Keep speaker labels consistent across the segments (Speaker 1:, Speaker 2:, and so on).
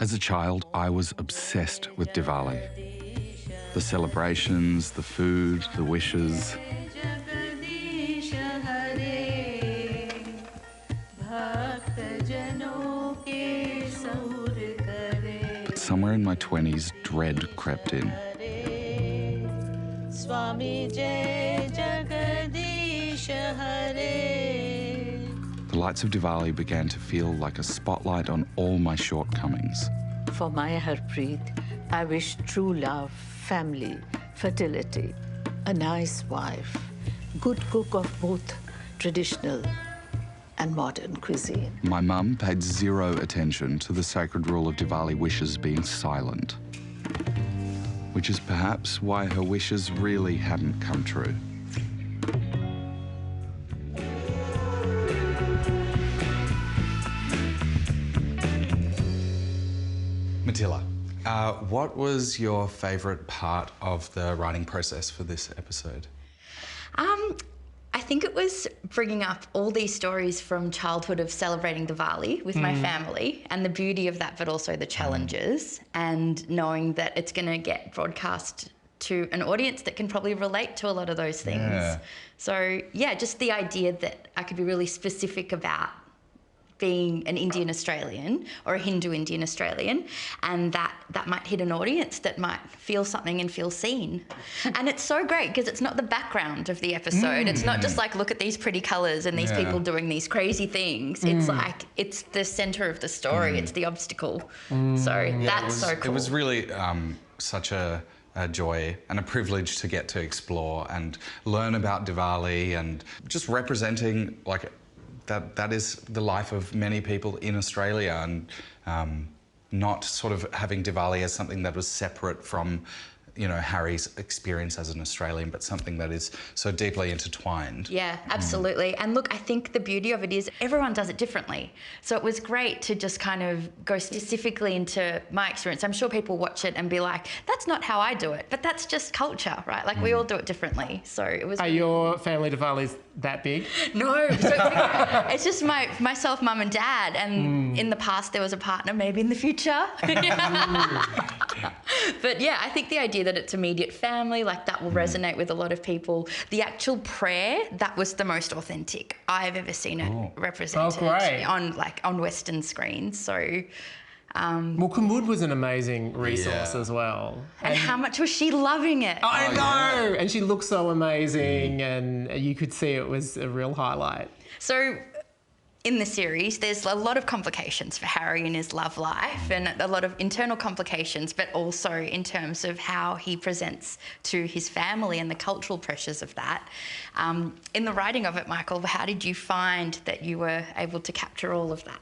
Speaker 1: As a child, I was obsessed with Diwali. The celebrations, the food, the wishes. But somewhere in my 20s, dread crept in. The lights of Diwali began to feel like a spotlight on all my shortcomings.
Speaker 2: For my Harpreet, I wish true love, family, fertility, a nice wife, good cook of both traditional and modern cuisine.
Speaker 1: My mum paid zero attention to the sacred rule of Diwali wishes being silent, which is perhaps why her wishes really hadn't come true. Mithila, what was your favourite part of the writing process for this episode?
Speaker 3: I think it was bringing up all these stories from childhood of celebrating Diwali with my family and the beauty of that, but also the challenges, and knowing that it's going to get broadcast to an audience that can probably relate to a lot of those things. Yeah. So, yeah, just the idea that I could be really specific about being an Indian Australian or a Hindu Indian Australian, and that might hit an audience that might feel something and feel seen. And it's so great because it's not the background of the episode. It's not just like, look at these pretty colours and these people doing these crazy things. It's like, it's the centre of the story. It's the obstacle. So that's so cool.
Speaker 1: It was really such a joy and a privilege to get to explore and learn about Diwali and just representing like that is the life of many people in Australia, and not sort of having Diwali as something that was separate from, you know, Harry's experience as an Australian, but something that is so deeply intertwined.
Speaker 3: Yeah, absolutely. And look, I think the beauty of it is everyone does it differently. So it was great to just kind of go specifically into my experience. I'm sure people watch it and be like, that's not how I do it, but that's just culture, right? Like we all do it differently. So it was...
Speaker 4: Are your family Diwalis that big?
Speaker 3: No. So it's just myself, mum and dad. And in the past there was a partner, maybe in the future. But yeah, I think the idea that it's immediate family, like that will resonate with a lot of people. The actual prayer, that was the most authentic I've ever seen it represented on Western screens. So
Speaker 4: well, Kumud was an amazing resource as well.
Speaker 3: And how much was she loving it?
Speaker 4: I know! Yeah. And she looked so amazing, and you could see it was a real highlight.
Speaker 3: So in the series, there's a lot of complications for Harry in his love life and a lot of internal complications, but also in terms of how he presents to his family and the cultural pressures of that. In the writing of it, Michael, how did you find that you were able to capture all of that?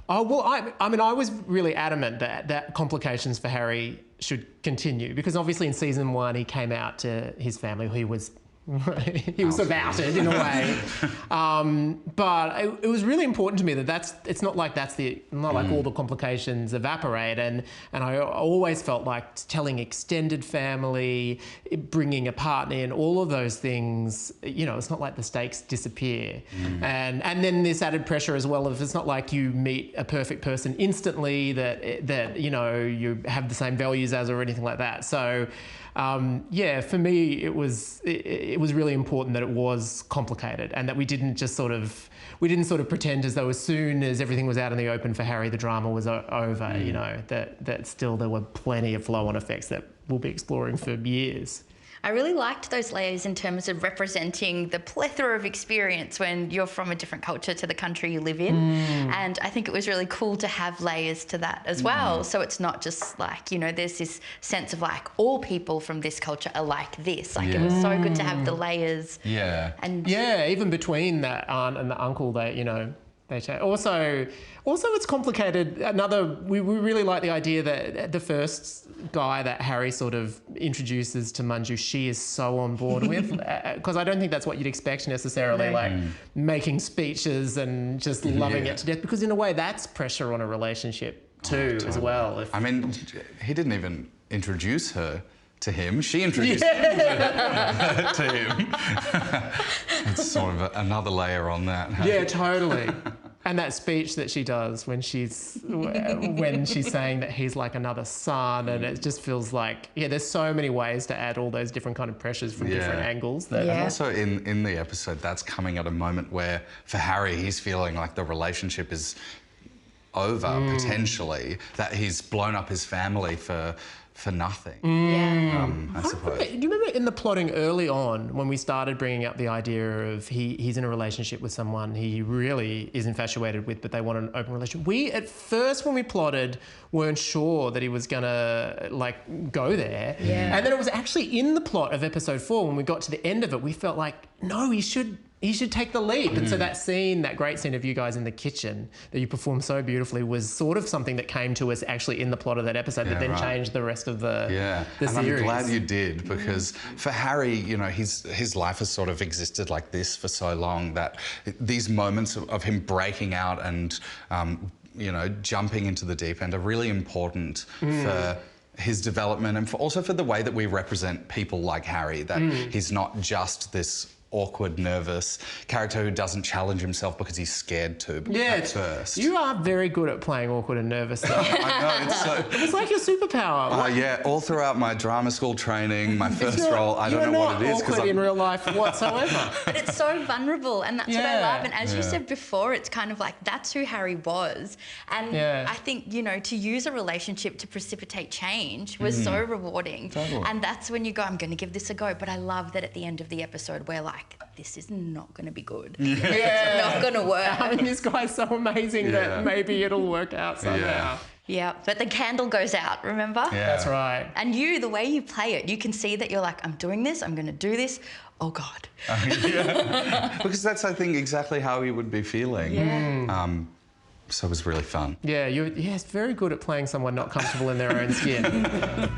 Speaker 4: Oh, well, I mean, I was really adamant that complications for Harry should continue, because obviously in season 1 he came out to his family. He was sort of outed in a way, but it was really important to me that it's not like all the complications evaporate, and I always felt like telling extended family, bringing a partner in, all of those things, you know, it's not like the stakes disappear, and then this added pressure as well of it's not like you meet a perfect person instantly that you know you have the same values as or anything like that. So. Yeah, for me, it was really important that it was complicated and that we didn't sort of pretend as though as soon as everything was out in the open for Harry, the drama was over. You know, that still there were plenty of flow-on effects that we'll be exploring for years.
Speaker 3: I really liked those layers in terms of representing the plethora of experience when you're from a different culture to the country you live in. And I think it was really cool to have layers to that as well. So it's not just like, you know, there's this sense of like all people from this culture are like this. Like it was so good to have the layers. Yeah. And
Speaker 4: yeah, even between that aunt and the uncle, you know, also it's complicated. We really like the idea that the first guy that Harry sort of introduces to Manju, she is so on board with, because I don't think that's what you'd expect necessarily, like making speeches and just loving it to death, because in a way that's pressure on a relationship too as well.
Speaker 1: I mean, he didn't even introduce her to him. She introduced him to him. It's sort of another layer on that.
Speaker 4: Yeah, totally. And that speech that she does when she's saying that he's like another son, and it just feels like, yeah, there's so many ways to add all those different kind of pressures from different angles. That
Speaker 1: And also in the episode, that's coming at a moment where for Harry, he's feeling like the relationship is over, potentially, that he's blown up his family for nothing. I suppose.
Speaker 4: Do you remember in the plotting early on when we started bringing up the idea of he's in a relationship with someone he really is infatuated with, but they want an open relationship? We, at first, when we plotted, weren't sure that he was going to, go there.
Speaker 3: Yeah.
Speaker 4: And then it was actually in the plot of episode 4, when we got to the end of it, we felt like, no, he should take the leap. And so that great scene of you guys in the kitchen that you performed so beautifully, was sort of something that came to us actually in the plot of that episode that then changed the rest of the series.
Speaker 1: I'm glad you did, because for Harry, his life has sort of existed like this for so long that these moments of him breaking out and, jumping into the deep end are really important for his development, and also for the way that we represent people like Harry, that he's not just this awkward, nervous character who doesn't challenge himself because he's scared to at first.
Speaker 4: You are very good at playing awkward and nervous stuff.
Speaker 1: I know,
Speaker 4: it's like your superpower.
Speaker 1: All throughout my drama school training, my first role, I don't know what it is.
Speaker 4: You're not awkward in real life whatsoever.
Speaker 3: But it's so vulnerable, and that's what I love. And as you said before, it's kind of like that's who Harry was. And I think, to use a relationship to precipitate change was so rewarding.
Speaker 1: Totally.
Speaker 3: And that's when you go, I'm going to give this a go. But I love that at the end of the episode, we're like, this is not going to be good. It's not going to work.
Speaker 4: I mean, this guy's so amazing that maybe it'll work out somehow.
Speaker 3: Yeah, but the candle goes out, remember?
Speaker 4: Yeah. That's right.
Speaker 3: And the way you play it, you can see that you're like, I'm doing this, I'm going to do this. Oh, God.
Speaker 1: Because that's, I think, exactly how he would be feeling.
Speaker 3: Yeah.
Speaker 1: So it was really fun.
Speaker 4: Yeah, it's very good at playing someone not comfortable in their own skin.